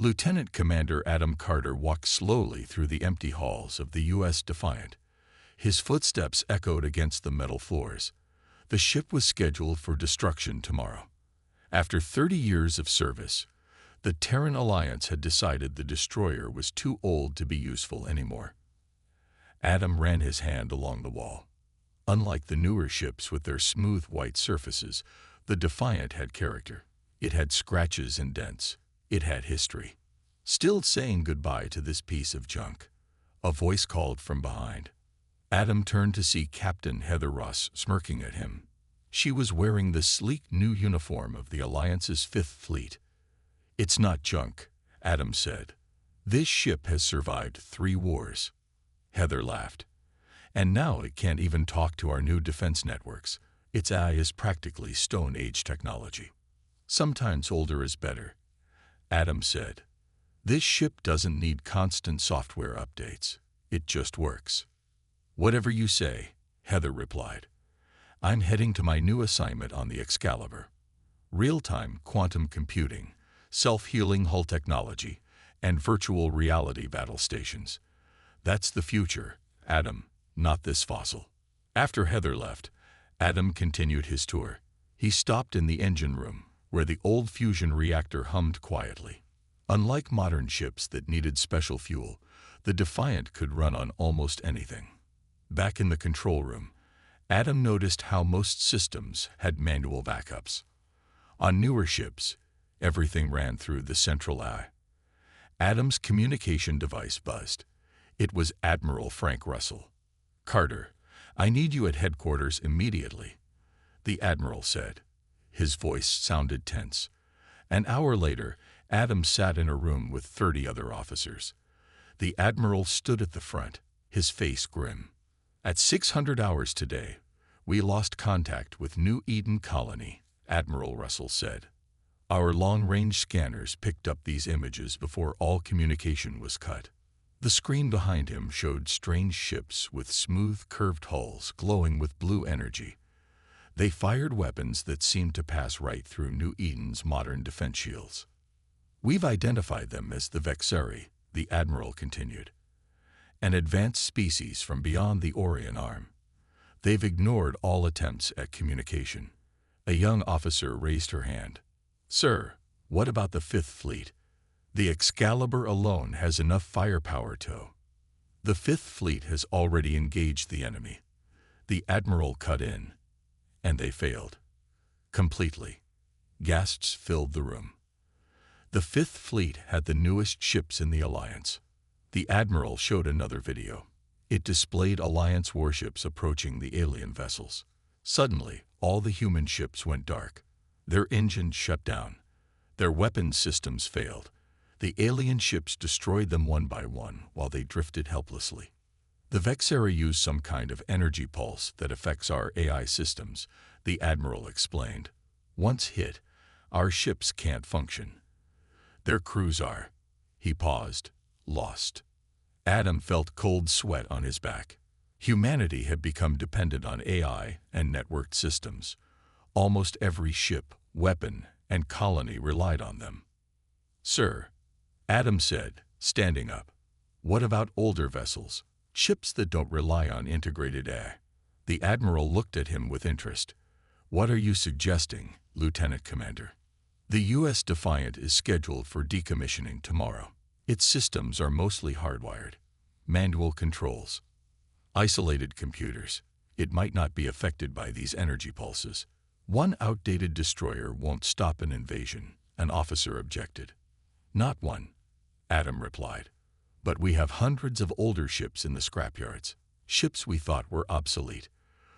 Lieutenant Commander Adam Carter walked slowly through the empty halls of the U.S. Defiant. His footsteps echoed against the metal floors. The ship was scheduled for destruction tomorrow. After 30 years of service, the Terran Alliance had decided the destroyer was too old to be useful anymore. Adam ran his hand along the wall. Unlike the newer ships with their smooth white surfaces, the Defiant had character. It had scratches and dents. It had history. Still saying goodbye to this piece of junk, a voice called from behind. Adam turned to see Captain Heather Ross smirking at him. She was wearing the sleek new uniform of the Alliance's Fifth Fleet. "It's not junk," Adam said. "This ship has survived 3 wars." Heather laughed. "And now it can't even talk to our new defense networks. Its AI is practically Stone Age technology." "Sometimes older is better," Adam said. "This ship doesn't need constant software updates. It just works." "Whatever you say," Heather replied. "I'm heading to my new assignment on the Excalibur. Real-time quantum computing, self-healing hull technology, and virtual reality battle stations. That's the future, Adam, not this fossil." After Heather left, Adam continued his tour. He stopped in the engine room, where the old fusion reactor hummed quietly. Unlike modern ships that needed special fuel, the Defiant could run on almost anything. Back in the control room, Adam noticed how most systems had manual backups. On newer ships, everything ran through the central AI. Adam's communication device buzzed. It was Admiral Frank Russell. "Carter, I need you at headquarters immediately," the Admiral said. His voice sounded tense. An hour later, Adam sat in a room with 30 other officers. The Admiral stood at the front, his face grim. "At 600 hours today, we lost contact with New Eden Colony," Admiral Russell said. "Our long-range scanners picked up these images before all communication was cut." The screen behind him showed strange ships with smooth, curved hulls glowing with blue energy. They fired weapons that seemed to pass right through New Eden's modern defense shields. "We've identified them as the Vexeri," the Admiral continued. "An advanced species from beyond the Orion Arm. They've ignored all attempts at communication." A young officer raised her hand. "Sir, what about the Fifth Fleet? The Excalibur alone has enough firepower to—" "The Fifth Fleet has already engaged the enemy," the Admiral cut in. "And they failed. Completely." Gasps filled the room. The Fifth Fleet had the newest ships in the Alliance. The Admiral showed another video. It displayed Alliance warships approaching the alien vessels. Suddenly, all the human ships went dark. Their engines shut down. Their weapons systems failed. The alien ships destroyed them one by one while they drifted helplessly. "The Vexeri use some kind of energy pulse that affects our AI systems," the Admiral explained. "Once hit, our ships can't function. Their crews are—" He paused, lost. Adam felt cold sweat on his back. Humanity had become dependent on AI and networked systems. Almost every ship, weapon, and colony relied on them. "Sir," Adam said, standing up, "what about older vessels? Ships that don't rely on integrated AI?" The Admiral looked at him with interest. "What are you suggesting, Lieutenant Commander?" "The U.S. Defiant is scheduled for decommissioning tomorrow. Its systems are mostly hardwired. Manual controls. Isolated computers. It might not be affected by these energy pulses. One outdated destroyer won't stop an invasion," an officer objected. "Not one," Adam replied. "But we have hundreds of older ships in the scrapyards. Ships we thought were obsolete.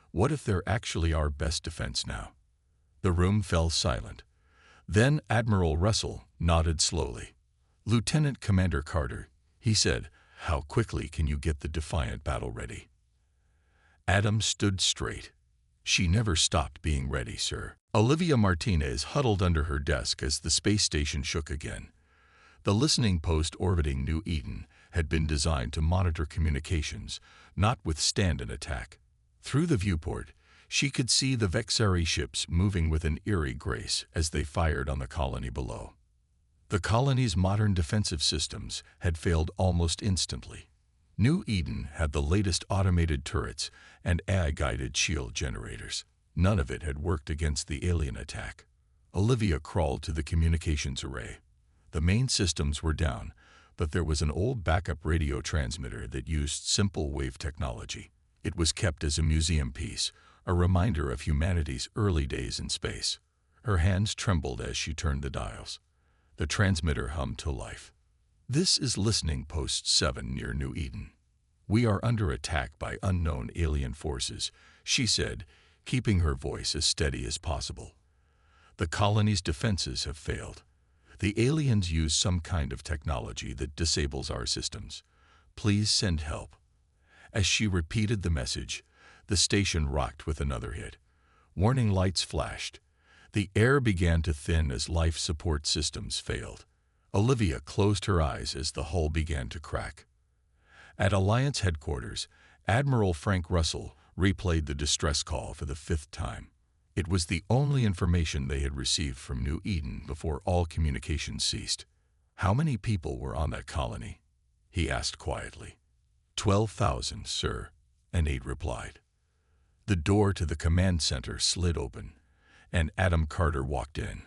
What if they're actually our best defense now?" The room fell silent. Then Admiral Russell nodded slowly. "Lieutenant Commander Carter," he said, "how quickly can you get the Defiant battle ready?" Adam stood straight. "She never stopped being ready, sir." Olivia Martinez huddled under her desk as the space station shook again. The listening post orbiting New Eden had been designed to monitor communications, not withstand an attack. Through the viewport, she could see the Vexeri ships moving with an eerie grace as they fired on the colony below. The colony's modern defensive systems had failed almost instantly. New Eden had the latest automated turrets and AI-guided shield generators. None of it had worked against the alien attack. Olivia crawled to the communications array. The main systems were down, but there was an old backup radio transmitter that used simple wave technology. It was kept as a museum piece, a reminder of humanity's early days in space. Her hands trembled as she turned the dials. The transmitter hummed to life. "This is Listening Post 7 near New Eden. We are under attack by unknown alien forces," she said, keeping her voice as steady as possible. "The colony's defenses have failed. The aliens use some kind of technology that disables our systems. Please send help." As she repeated the message, the station rocked with another hit. Warning lights flashed. The air began to thin as life support systems failed. Olivia closed her eyes as the hull began to crack. At Alliance headquarters, Admiral Frank Russell replayed the distress call for the 5th time. It was the only information they had received from New Eden before all communications ceased. "How many people were on that colony?" he asked quietly. 12,000, sir," an aide replied. The door to the command center slid open, and Adam Carter walked in.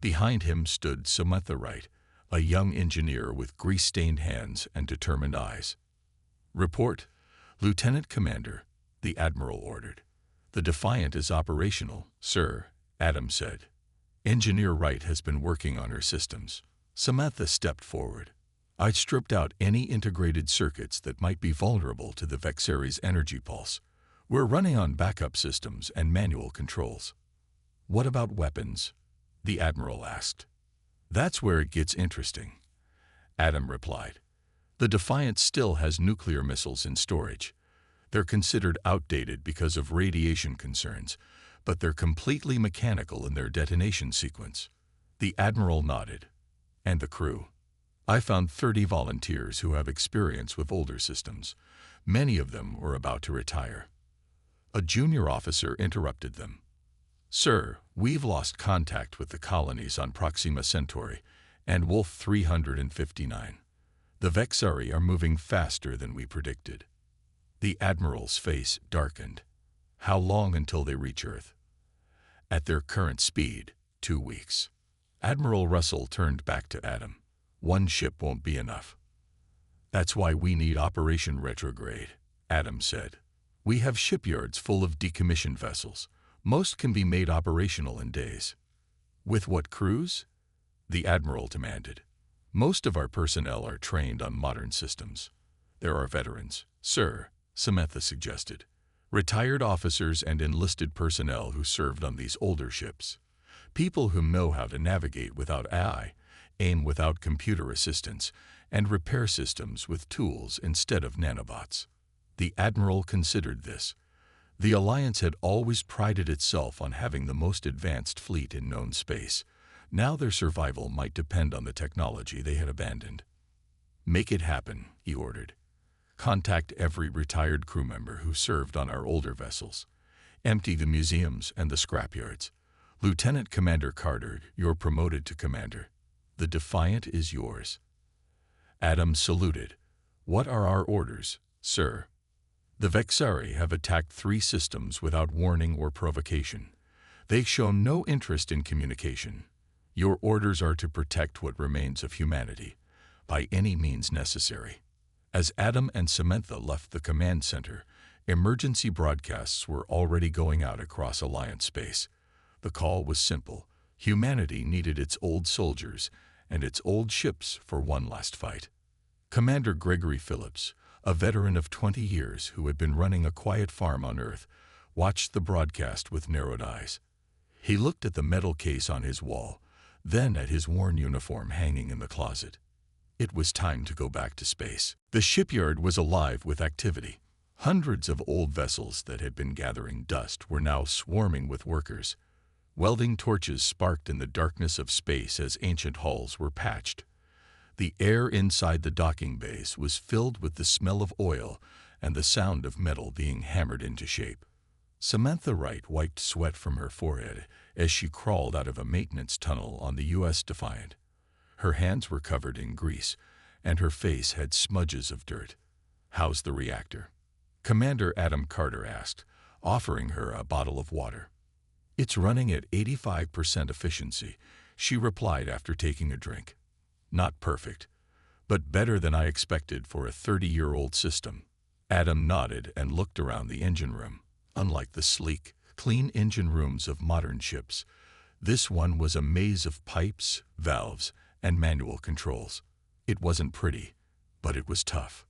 Behind him stood Samantha Wright, a young engineer with grease-stained hands and determined eyes. "Report, Lieutenant Commander," the Admiral ordered. "The Defiant is operational, sir," Adam said. "Engineer Wright has been working on her systems." Samantha stepped forward. "I'd stripped out any integrated circuits that might be vulnerable to the Vexari's energy pulse. We're running on backup systems and manual controls." "What about weapons?" the Admiral asked. "That's where it gets interesting," Adam replied. "The Defiant still has nuclear missiles in storage. They're considered outdated because of radiation concerns, but they're completely mechanical in their detonation sequence." The Admiral nodded. "And the crew?" "I found 30 volunteers who have experience with older systems. Many of them were about to retire." A junior officer interrupted them. "Sir, we've lost contact with the colonies on Proxima Centauri and Wolf 359. The Vexari are moving faster than we predicted." The Admiral's face darkened. "How long until they reach Earth?" "At their current speed, 2 weeks." Admiral Russell turned back to Adam. "One ship won't be enough." "That's why we need Operation Retrograde," Adam said. "We have shipyards full of decommissioned vessels. Most can be made operational in days." "With what crews?" the Admiral demanded. "Most of our personnel are trained on modern systems." "There are veterans, sir," Samantha suggested. "Retired officers and enlisted personnel who served on these older ships. People who know how to navigate without AI, aim without computer assistance, and repair systems with tools instead of nanobots." The Admiral considered this. The Alliance had always prided itself on having the most advanced fleet in known space. Now their survival might depend on the technology they had abandoned. "Make it happen," he ordered. "Contact every retired crew member who served on our older vessels. Empty the museums and the scrapyards. Lieutenant Commander Carter, you're promoted to commander. The Defiant is yours." Adam saluted. "What are our orders, sir?" "The Vexari have attacked 3 systems without warning or provocation. They show no interest in communication. Your orders are to protect what remains of humanity, by any means necessary." As Adam and Samantha left the command center, emergency broadcasts were already going out across Alliance space. The call was simple. Humanity needed its old soldiers and its old ships for one last fight. Commander Gregory Phillips, a veteran of 20 years who had been running a quiet farm on Earth, watched the broadcast with narrowed eyes. He looked at the metal case on his wall, then at his worn uniform hanging in the closet. It was time to go back to space. The shipyard was alive with activity. Hundreds of old vessels that had been gathering dust were now swarming with workers. Welding torches sparked in the darkness of space as ancient hulls were patched. The air inside the docking bays was filled with the smell of oil and the sound of metal being hammered into shape. Samantha Wright wiped sweat from her forehead as she crawled out of a maintenance tunnel on the U.S. Defiant. Her hands were covered in grease, and her face had smudges of dirt. "How's the reactor?" Commander Adam Carter asked, offering her a bottle of water. "It's running at 85% efficiency," she replied after taking a drink. "Not perfect, but better than I expected for a 30-year-old system." Adam nodded and looked around the engine room. Unlike the sleek, clean engine rooms of modern ships, this one was a maze of pipes, valves, and manual controls. It wasn't pretty, but it was tough.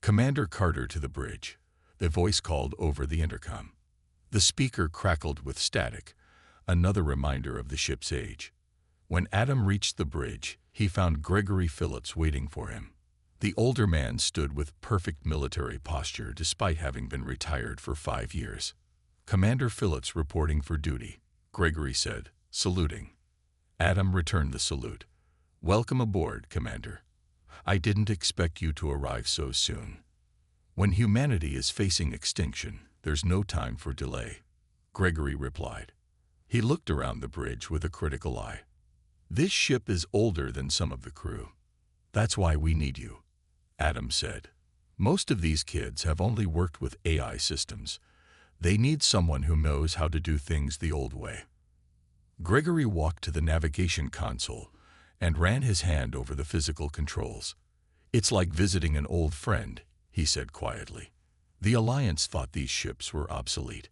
"Commander Carter to the bridge," the voice called over the intercom. The speaker crackled with static, another reminder of the ship's age. When Adam reached the bridge, he found Gregory Phillips waiting for him. The older man stood with perfect military posture despite having been retired for 5 years. "Commander Phillips reporting for duty," Gregory said, saluting. Adam returned the salute. "Welcome aboard, Commander. I didn't expect you to arrive so soon. When humanity is facing extinction, there's no time for delay," Gregory replied. He looked around the bridge with a critical eye. "This ship is older than some of the crew. That's why we need you," Adam said. "Most of these kids have only worked with AI systems. They need someone who knows how to do things the old way." Gregory walked to the navigation console and ran his hand over the physical controls. "It's like visiting an old friend," he said quietly. The Alliance thought these ships were obsolete.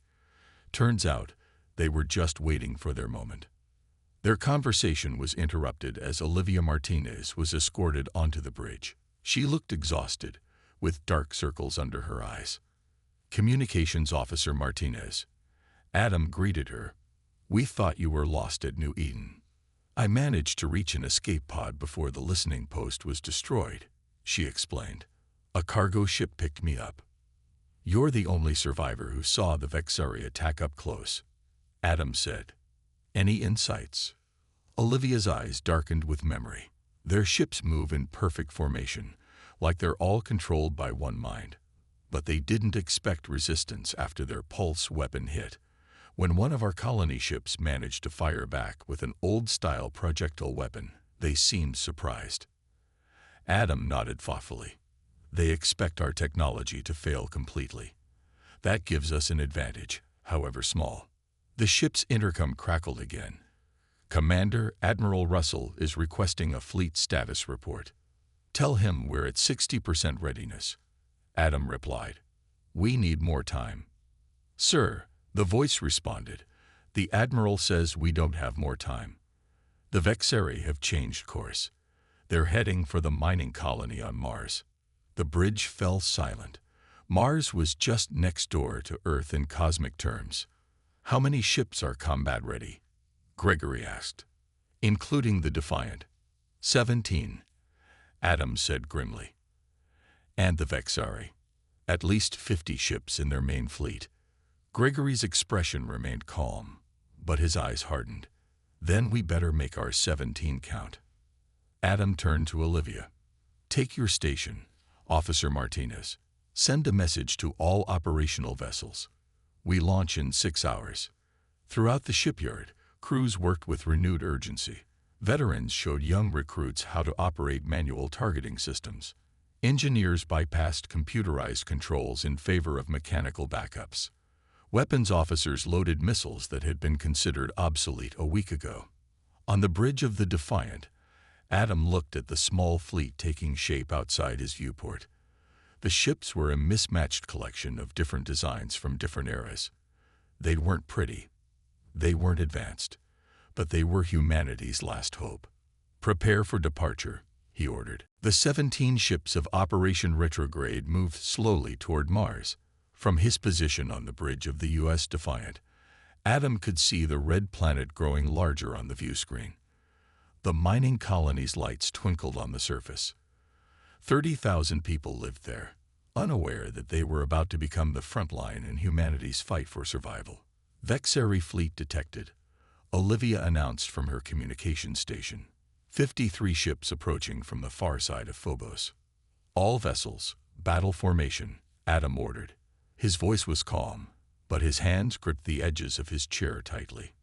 Turns out, they were just waiting for their moment. Their conversation was interrupted as Olivia Martinez was escorted onto the bridge. She looked exhausted, with dark circles under her eyes. "Communications Officer Martinez." Adam greeted her. "We thought you were lost at New Eden." "I managed to reach an escape pod before the listening post was destroyed," she explained. "A cargo ship picked me up." "You're the only survivor who saw the Vexari attack up close," Adam said. "Any insights?" Olivia's eyes darkened with memory. Their ships move in perfect formation, like they're all controlled by one mind. But they didn't expect resistance after their pulse weapon hit. When one of our colony ships managed to fire back with an old-style projectile weapon, they seemed surprised. Adam nodded thoughtfully. "They expect our technology to fail completely. That gives us an advantage, however small." The ship's intercom crackled again. "Commander Admiral Russell is requesting a fleet status report. Tell him we're at 60% readiness," Adam replied. "We need more time." "Sir," the voice responded, "the Admiral says we don't have more time. The Vexari have changed course. They're heading for the mining colony on Mars." The bridge fell silent. Mars was just next door to Earth in cosmic terms. "How many ships are combat ready?" Gregory asked. "Including the Defiant." 17, Adam said grimly. "And the Vexari?" "At least 50 ships in their main fleet." Gregory's expression remained calm, but his eyes hardened. "Then we better make our 17 count." Adam turned to Olivia. "Take your station, Officer Martinez. Send a message to all operational vessels. We launch in 6 hours." Throughout the shipyard, crews worked with renewed urgency. Veterans showed young recruits how to operate manual targeting systems. Engineers bypassed computerized controls in favor of mechanical backups. Weapons officers loaded missiles that had been considered obsolete a week ago. On the bridge of the Defiant, Adam looked at the small fleet taking shape outside his viewport. The ships were a mismatched collection of different designs from different eras. They weren't pretty. They weren't advanced. But they were humanity's last hope. "Prepare for departure," he ordered. The 17 ships of Operation Retrograde moved slowly toward Mars. From his position on the bridge of the U.S. Defiant, Adam could see the red planet growing larger on the view screen. The mining colony's lights twinkled on the surface. 30,000 people lived there, unaware that they were about to become the front line in humanity's fight for survival. "Vexari fleet detected," Olivia announced from her communication station. 53 ships approaching from the far side of Phobos. "All vessels, battle formation," Adam ordered. His voice was calm, but his hands gripped the edges of his chair tightly.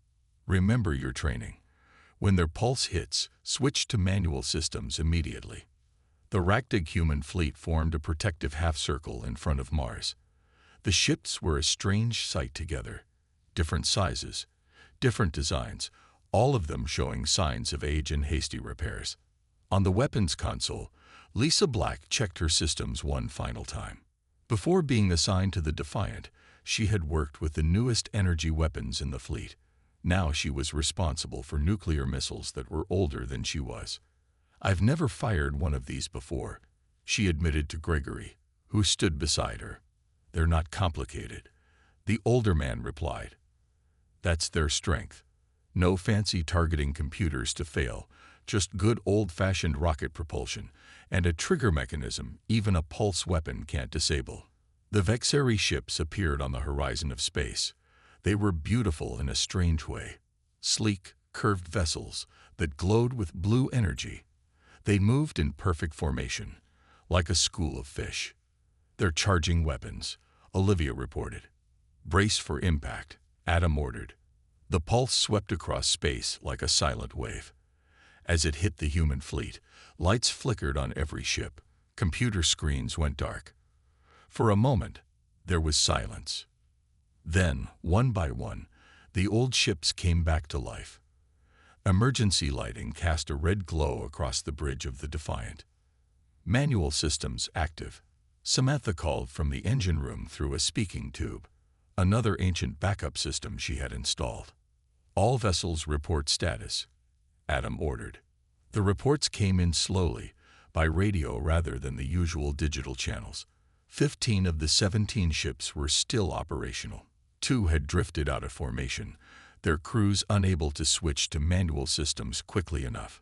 "Remember your training. When their pulse hits, switch to manual systems immediately. The Galactic human fleet formed a protective half-circle in front of Mars. The ships were a strange sight together. Different sizes, different designs, all of them showing signs of age and hasty repairs. On the weapons console, Lisa Black checked her systems one final time. Before being assigned to the Defiant, she had worked with the newest energy weapons in the fleet. Now she was responsible for nuclear missiles that were older than she was. "I've never fired one of these before," she admitted to Gregory, who stood beside her. "They're not complicated," the older man replied. "That's their strength. No fancy targeting computers to fail, just good old-fashioned rocket propulsion, and a trigger mechanism even a pulse weapon can't disable." The Vexari ships appeared on the horizon of space. They were beautiful in a strange way. Sleek, curved vessels that glowed with blue energy. They moved in perfect formation, like a school of fish. "They're charging weapons," Olivia reported. "Brace for impact," Adam ordered. The pulse swept across space like a silent wave. As it hit the human fleet, lights flickered on every ship. Computer screens went dark. For a moment, there was silence. Then, one by one, the old ships came back to life. Emergency lighting cast a red glow across the bridge of the Defiant. "Manual systems active," Samantha called from the engine room through a speaking tube, another ancient backup system she had installed. "All vessels report status," Adam ordered. The reports came in slowly, by radio rather than the usual digital channels. 15 of the 17 ships were still operational. 2 had drifted out of formation, their crews unable to switch to manual systems quickly enough.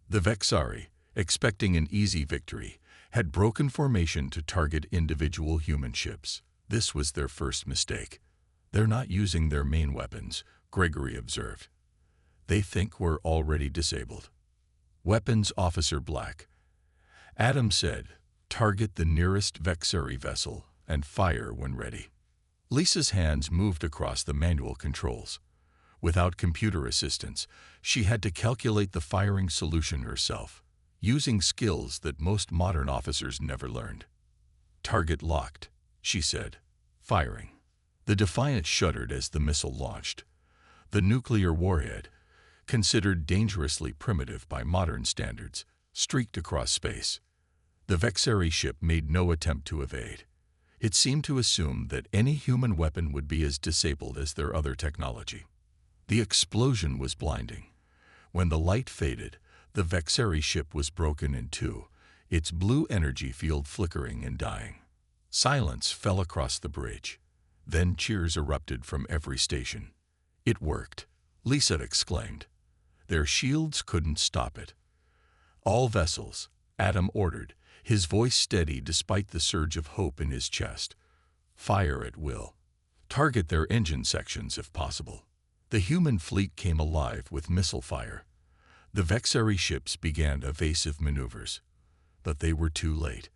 The Vexari, expecting an easy victory, had broken formation to target individual human ships. This was their first mistake. "They're not using their main weapons," Gregory observed. "They think we're already disabled." "Weapons Officer Black," Adam said, "target the nearest Vexari vessel and fire when ready." Lisa's hands moved across the manual controls. Without computer assistance, she had to calculate the firing solution herself, using skills that most modern officers never learned. "Target locked," she said, firing. The Defiant shuddered as the missile launched. The nuclear warhead, considered dangerously primitive by modern standards, streaked across space. The Vexari ship made no attempt to evade. It seemed to assume that any human weapon would be as disabled as their other technology. The explosion was blinding. When the light faded, the Vexari ship was broken in two, its blue energy field flickering and dying. Silence fell across the bridge. Then cheers erupted from every station. "It worked," Lisa exclaimed. "Their shields couldn't stop it." "All vessels," Adam ordered, his voice steady despite the surge of hope in his chest. "Fire at will. Target their engine sections if possible." The human fleet came alive with missile fire. The Vexari ships began evasive maneuvers. But they were too late.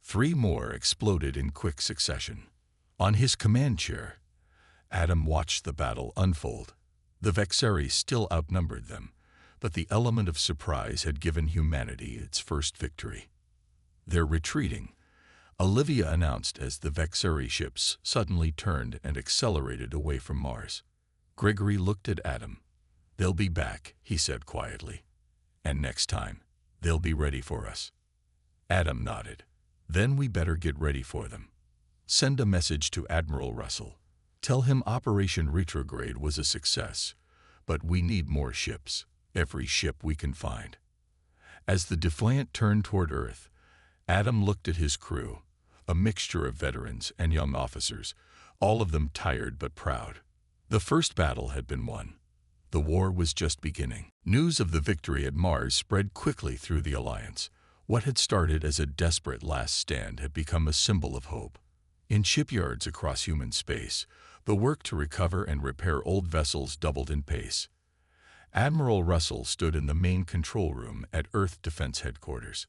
3 more exploded in quick succession. On his command chair, Adam watched the battle unfold. The Vexari still outnumbered them, but the element of surprise had given humanity its first victory. "They're retreating," Olivia announced as the Vexari ships suddenly turned and accelerated away from Mars. Gregory looked at Adam. "They'll be back," he said quietly. "And next time, they'll be ready for us." Adam nodded. "Then we better get ready for them. Send a message to Admiral Russell. Tell him Operation Retrograde was a success, but we need more ships, every ship we can find." As the Defiant turned toward Earth, Adam looked at his crew, a mixture of veterans and young officers, all of them tired but proud. The first battle had been won. The war was just beginning. News of the victory at Mars spread quickly through the Alliance. What had started as a desperate last stand had become a symbol of hope. In shipyards across human space, the work to recover and repair old vessels doubled in pace. Admiral Russell stood in the main control room at Earth Defense Headquarters.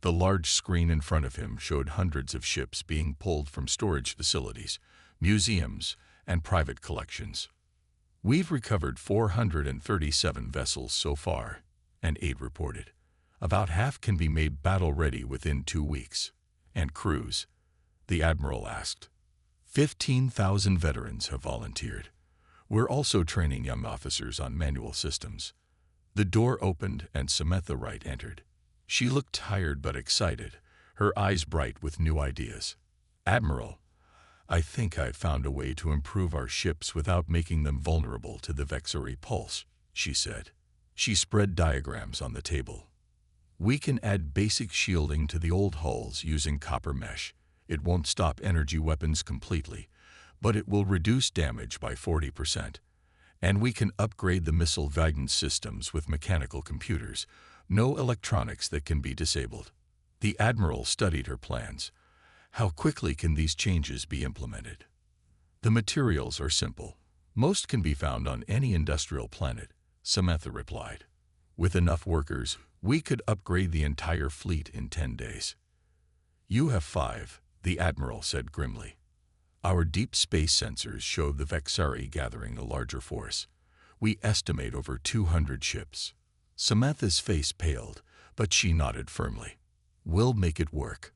The large screen in front of him showed hundreds of ships being pulled from storage facilities, museums, and private collections. We've recovered 437 vessels so far, an aide reported. About half can be made battle-ready within 2 weeks. And crews? The admiral asked. 15,000 veterans have volunteered. We're also training young officers on manual systems. The door opened and Samantha Wright entered. She looked tired but excited, her eyes bright with new ideas. Admiral, I think I've found a way to improve our ships without making them vulnerable to the Vexori pulse, she said. She spread diagrams on the table. We can add basic shielding to the old hulls using copper mesh. It won't stop energy weapons completely, but it will reduce damage by 40%. And we can upgrade the missile guidance systems with mechanical computers, no electronics that can be disabled. The admiral studied her plans. How quickly can these changes be implemented? The materials are simple. Most can be found on any industrial planet, Samantha replied. With enough workers, we could upgrade the entire fleet in 10 days. You have 5, the admiral said grimly. Our deep space sensors show the Vexari gathering a larger force. We estimate over 200 ships. Samantha's face paled, but she nodded firmly. We'll make it work.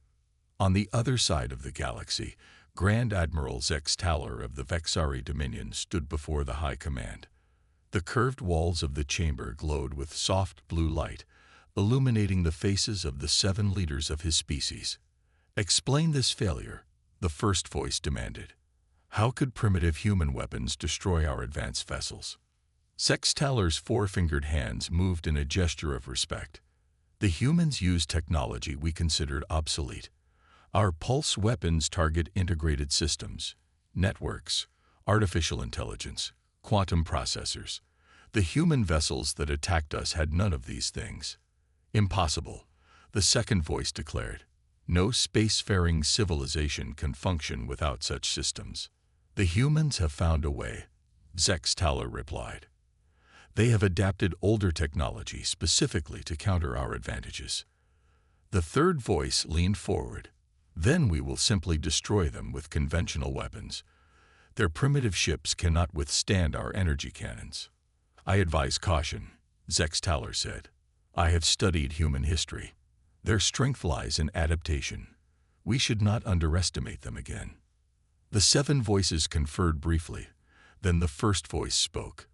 On the other side of the galaxy, Grand Admiral Zex Taller of the Vexari Dominion stood before the High Command. The curved walls of the chamber glowed with soft blue light, illuminating the faces of the 7 leaders of his species. Explain this failure, the first voice demanded. How could primitive human weapons destroy our advanced vessels? Zex Taller's 4-fingered hands moved in a gesture of respect. The humans used technology we considered obsolete. Our pulse weapons target integrated systems, networks, artificial intelligence, quantum processors. The human vessels that attacked us had none of these things. Impossible, the second voice declared. No spacefaring civilization can function without such systems. The humans have found a way, Zex Taller replied. They have adapted older technology specifically to counter our advantages. The third voice leaned forward. Then we will simply destroy them with conventional weapons. Their primitive ships cannot withstand our energy cannons. I advise caution, Zex Taller said. I have studied human history. Their strength lies in adaptation. We should not underestimate them again. The 7 voices conferred briefly. Then the first voice spoke.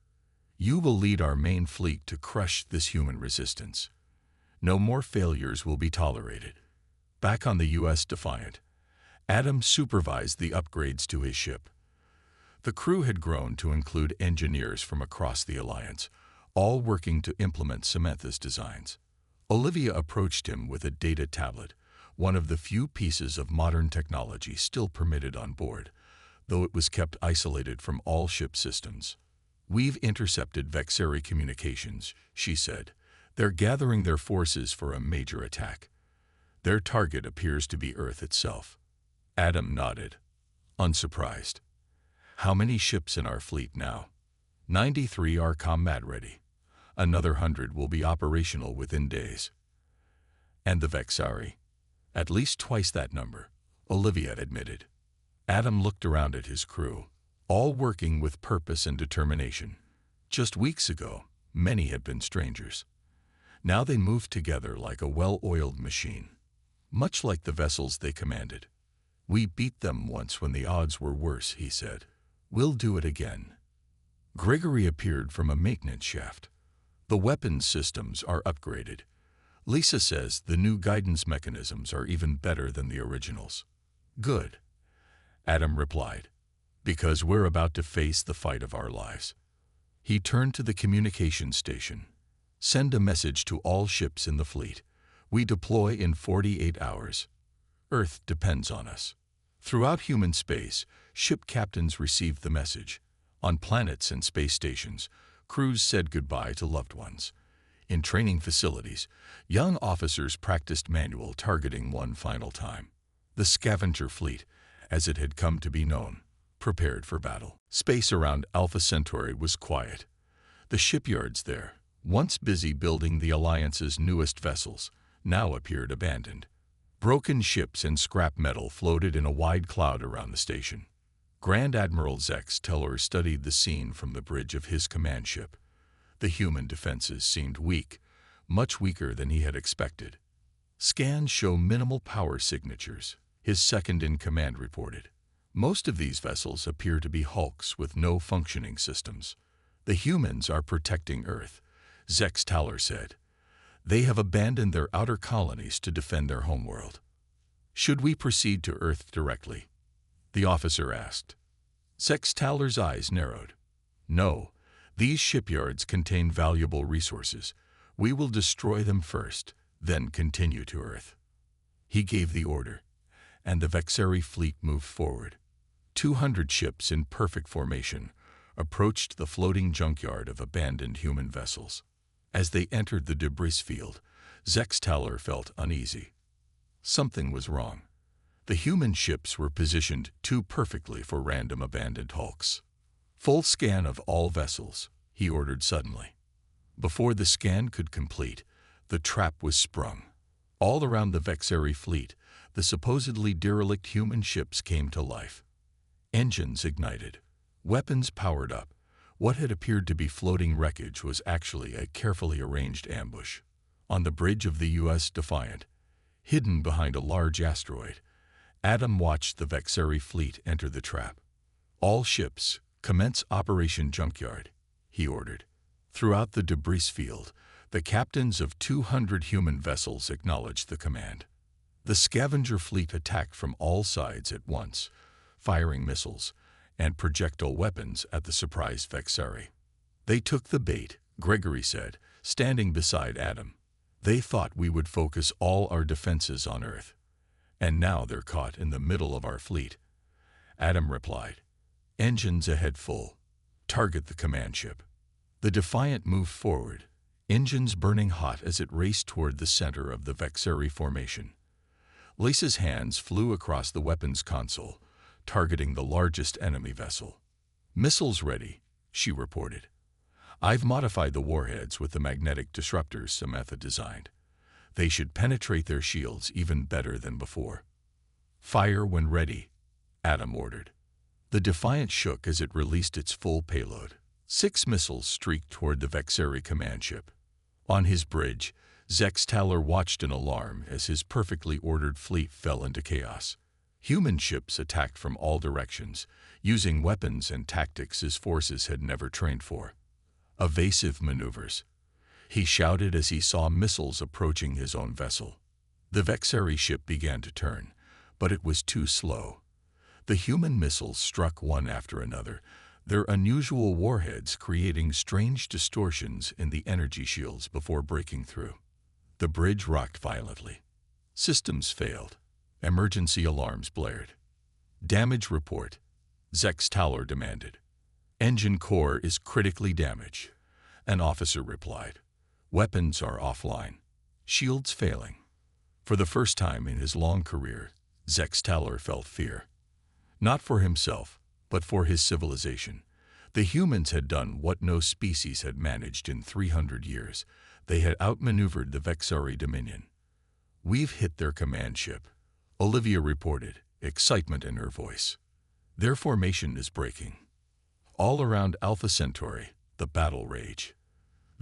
You will lead our main fleet to crush this human resistance. No more failures will be tolerated. Back on the U.S. Defiant, Adam supervised the upgrades to his ship. The crew had grown to include engineers from across the Alliance, all working to implement Samantha's designs. Olivia approached him with a data tablet, one of the few pieces of modern technology still permitted on board, though it was kept isolated from all ship systems. We've intercepted Vexari communications, she said. They're gathering their forces for a major attack. Their target appears to be Earth itself. Adam nodded, unsurprised. How many ships in our fleet now? 93 are combat-ready. Another 100 will be operational within days. And the Vexari? At least twice that number, Olivia admitted. Adam looked around at his crew, all working with purpose and determination. Just weeks ago, many had been strangers. Now they moved together like a well-oiled machine, much like the vessels they commanded. We beat them once when the odds were worse, he said. We'll do it again. Gregory appeared from a maintenance shaft. The weapons systems are upgraded. Lisa says the new guidance mechanisms are even better than the originals. Good, Adam replied, because we're about to face the fight of our lives. He turned to the communication station. Send a message to all ships in the fleet. We deploy in 48 hours. Earth depends on us. Throughout human space, ship captains received the message. On planets and space stations, crews said goodbye to loved ones. In training facilities, young officers practiced manual targeting one final time. The scavenger fleet, as it had come to be known, prepared for battle. Space around Alpha Centauri was quiet. The shipyards there, once busy building the Alliance's newest vessels, now appeared abandoned. Broken ships and scrap metal floated in a wide cloud around the station. Grand Admiral Zex Teller studied the scene from the bridge of his command ship. The human defenses seemed weak, much weaker than he had expected. Scans show minimal power signatures, his second-in-command reported. Most of these vessels appear to be hulks with no functioning systems. The humans are protecting Earth, Zex Teller said. They have abandoned their outer colonies to defend their homeworld. Should we proceed to Earth directly? The officer asked. Zex Teller's eyes narrowed. No, these shipyards contain valuable resources. We will destroy them first, then continue to Earth. He gave the order, and the Vexeri fleet moved forward. 200 ships in perfect formation approached the floating junkyard of abandoned human vessels. As they entered the debris field, Zex Teller felt uneasy. Something was wrong. The human ships were positioned too perfectly for random abandoned hulks. Full scan of all vessels, he ordered suddenly. Before the scan could complete, the trap was sprung. All around the Vexeri fleet, the supposedly derelict human ships came to life. Engines ignited. Weapons powered up. What had appeared to be floating wreckage was actually a carefully arranged ambush. On the bridge of the U.S. Defiant, hidden behind a large asteroid, Adam watched the Vexeri fleet enter the trap. All ships, commence Operation Junkyard, he ordered. Throughout the debris field, the captains of 200 human vessels acknowledged the command. The scavenger fleet attacked from all sides at once, firing missiles and projectile weapons at the surprised Vexeri. They took the bait, Gregory said, standing beside Adam. They thought we would focus all our defenses on Earth. And now they're caught in the middle of our fleet. Adam replied. Engines ahead full. Target the command ship. The Defiant moved forward, engines burning hot as it raced toward the center of the Vexeri formation. Lisa's hands flew across the weapons console, targeting the largest enemy vessel. Missiles ready, she reported. I've modified the warheads with the magnetic disruptors Samantha designed. They should penetrate their shields even better than before. Fire when ready, Adam ordered. The Defiant shook as it released its full payload. 6 missiles streaked toward the Vexeri command ship. On his bridge, Zex Teller watched in alarm as his perfectly ordered fleet fell into chaos. Human ships attacked from all directions, using weapons and tactics his forces had never trained for. Evasive maneuvers, he shouted as he saw missiles approaching his own vessel. The Vexeri ship began to turn, but it was too slow. The human missiles struck one after another, their unusual warheads creating strange distortions in the energy shields before breaking through. The bridge rocked violently. Systems failed. Emergency alarms blared. Damage report, Zex Teller demanded. Engine core is critically damaged, an officer replied. Weapons are offline. Shields failing. For the first time in his long career, Zex Teller felt fear. Not for himself, but for his civilization. The humans had done what no species had managed in 300 years. They had outmaneuvered the Vexeri Dominion. We've hit their command ship, Olivia reported, excitement in her voice. Their formation is breaking. All around Alpha Centauri, the battle rage.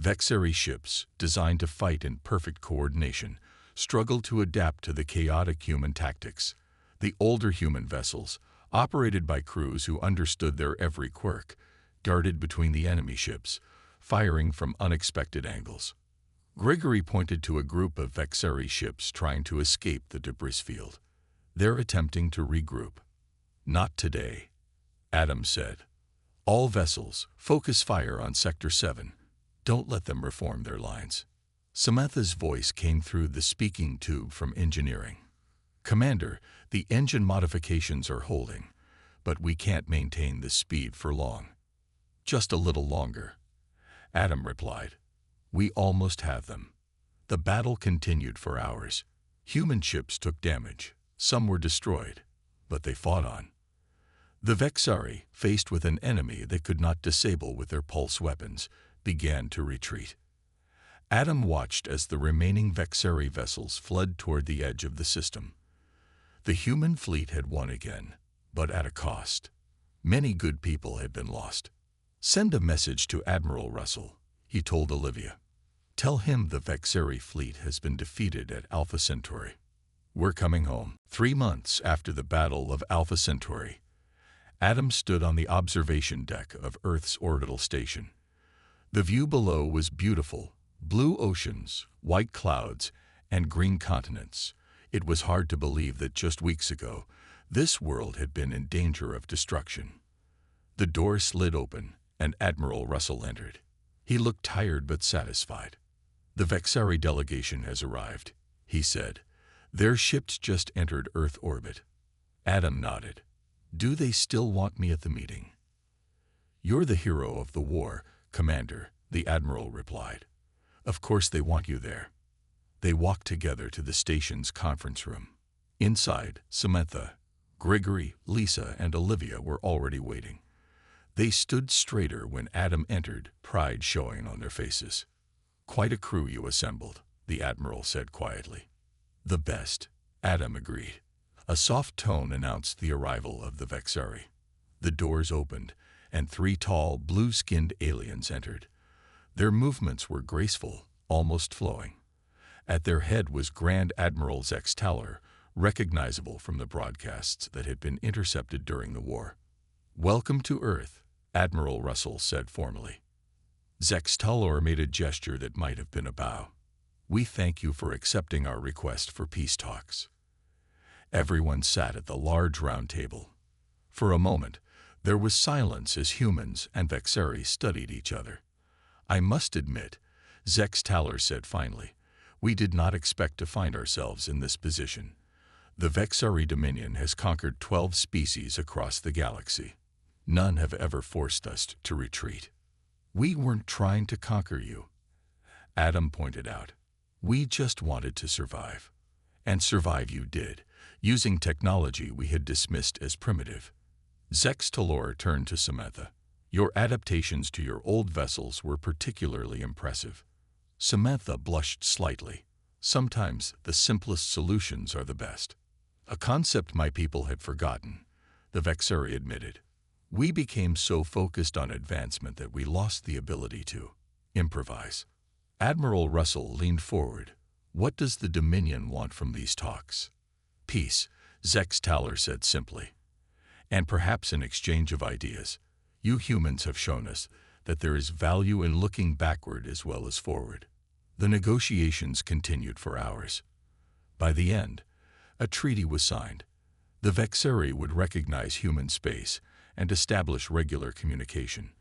Vexeri ships, designed to fight in perfect coordination, struggled to adapt to the chaotic human tactics. The older human vessels, operated by crews who understood their every quirk, darted between the enemy ships, firing from unexpected angles. Gregory pointed to a group of Vexeri ships trying to escape the debris field. They're attempting to regroup. Not today, Adam said. All vessels, focus fire on Sector 7. Don't let them reform their lines. Samantha's voice came through the speaking tube from engineering. Commander, the engine modifications are holding, but we can't maintain this speed for long. Just a little longer, Adam replied. We almost have them. The battle continued for hours. Human ships took damage. Some were destroyed, but they fought on. The Vexeri, faced with an enemy they could not disable with their pulse weapons, began to retreat. Adam watched as the remaining Vexeri vessels fled toward the edge of the system. The human fleet had won again, but at a cost. Many good people had been lost. "Send a message to Admiral Russell," he told Olivia. "Tell him the Vexeri fleet has been defeated at Alpha Centauri. We're coming home." 3 months after the Battle of Alpha Centauri, Adam stood on the observation deck of Earth's orbital station. The view below was beautiful: blue oceans, white clouds, and green continents. It was hard to believe that just weeks ago, this world had been in danger of destruction. The door slid open, and Admiral Russell entered. He looked tired but satisfied. "The Vexeri delegation has arrived," he said. "Their ships just entered Earth orbit." Adam nodded. "Do they still want me at the meeting?" "You're the hero of the war, Commander," the Admiral replied. "Of course they want you there." They walked together to the station's conference room. Inside, Samantha, Gregory, Lisa, and Olivia were already waiting. They stood straighter when Adam entered, pride showing on their faces. "Quite a crew you assembled," the Admiral said quietly. "The best," Adam agreed. A soft tone announced the arrival of the Vexeri. The doors opened, and 3 tall, blue-skinned aliens entered. Their movements were graceful, almost flowing. At their head was Grand Admiral Zex Taller, recognizable from the broadcasts that had been intercepted during the war. "Welcome to Earth," Admiral Russell said formally. Zex Taller made a gesture that might have been a bow. "We thank you for accepting our request for peace talks." Everyone sat at the large round table. For a moment, there was silence as humans and Vexeri studied each other. "I must admit," Zex Taller said finally, "we did not expect to find ourselves in this position. The Vexeri Dominion has conquered 12 species across the galaxy. None have ever forced us to retreat." "We weren't trying to conquer you," Adam pointed out. "We just wanted to survive. And survive you did, using technology we had dismissed as primitive." Zex Taller turned to Samantha. "Your adaptations to your old vessels were particularly impressive." Samantha blushed slightly. "Sometimes the simplest solutions are the best." "A concept my people had forgotten," the Vexeri admitted. "We became so focused on advancement that we lost the ability to improvise." Admiral Russell leaned forward. "What does the Dominion want from these talks?" "Peace," Zex Taller said simply. "And perhaps an exchange of ideas. You humans have shown us that there is value in looking backward as well as forward." The negotiations continued for hours. By the end, a treaty was signed. The Vexeri would recognize human space and establish regular communication.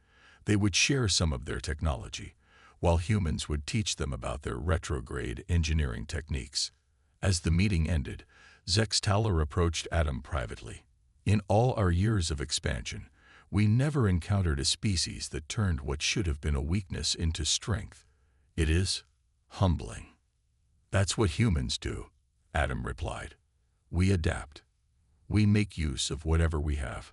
They would share some of their technology, while humans would teach them about their retrograde engineering techniques. As the meeting ended, Zex Taller approached Adam privately. "In all our years of expansion, we never encountered a species that turned what should have been a weakness into strength. It is humbling." "That's what humans do," Adam replied. "We adapt. We make use of whatever we have."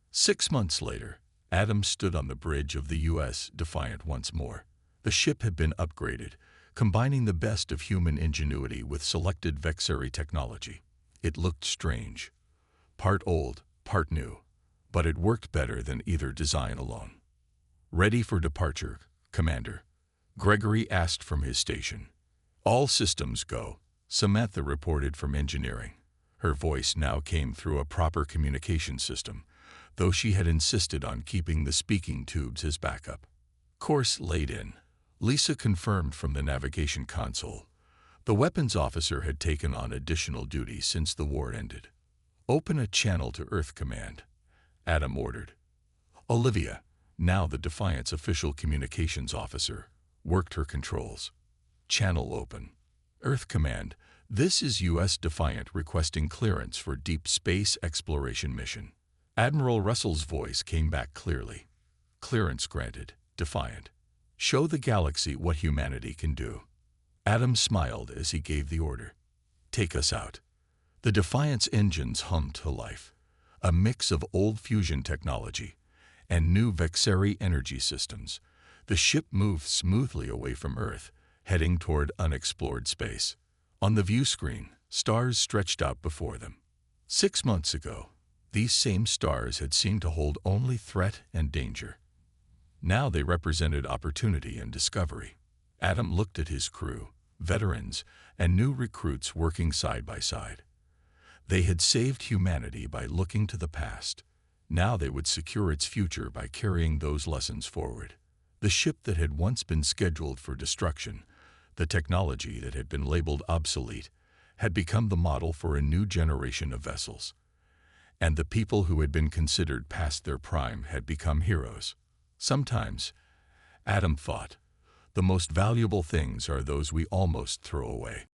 6 months later, Adam stood on the bridge of the U.S. Defiant once more. The ship had been upgraded, combining the best of human ingenuity with selected Vexeri technology. It looked strange. Part old, part new. But it worked better than either design alone. "Ready for departure, Commander?" Gregory asked from his station. "All systems go," Samantha reported from engineering. Her voice now came through a proper communication system, though she had insisted on keeping the speaking tubes as backup. "Course laid in," Lisa confirmed from the navigation console. The weapons officer had taken on additional duties since the war ended. "Open a channel to Earth Command," Adam ordered. Olivia, now the Defiant's official communications officer, worked her controls. "Channel open. Earth Command, this is U.S. Defiant requesting clearance for deep space exploration mission." Admiral Russell's voice came back clearly. "Clearance granted, Defiant. Show the galaxy what humanity can do." Adam smiled as he gave the order. "Take us out." The Defiant's engines hummed to life. A mix of old fusion technology and new Vexeri energy systems. The ship moved smoothly away from Earth, heading toward unexplored space. On the view screen, stars stretched out before them. 6 months ago, These same stars had seemed to hold only threat and danger. Now they represented opportunity and discovery. Adam looked at his crew, veterans and new recruits working side by side. They had saved humanity by looking to the past. Now they would secure its future by carrying those lessons forward. The ship that had once been scheduled for destruction, the technology that had been labeled obsolete, had become the model for a new generation of vessels. And the people who had been considered past their prime had become heroes. Sometimes, Adam thought, the most valuable things are those we almost throw away.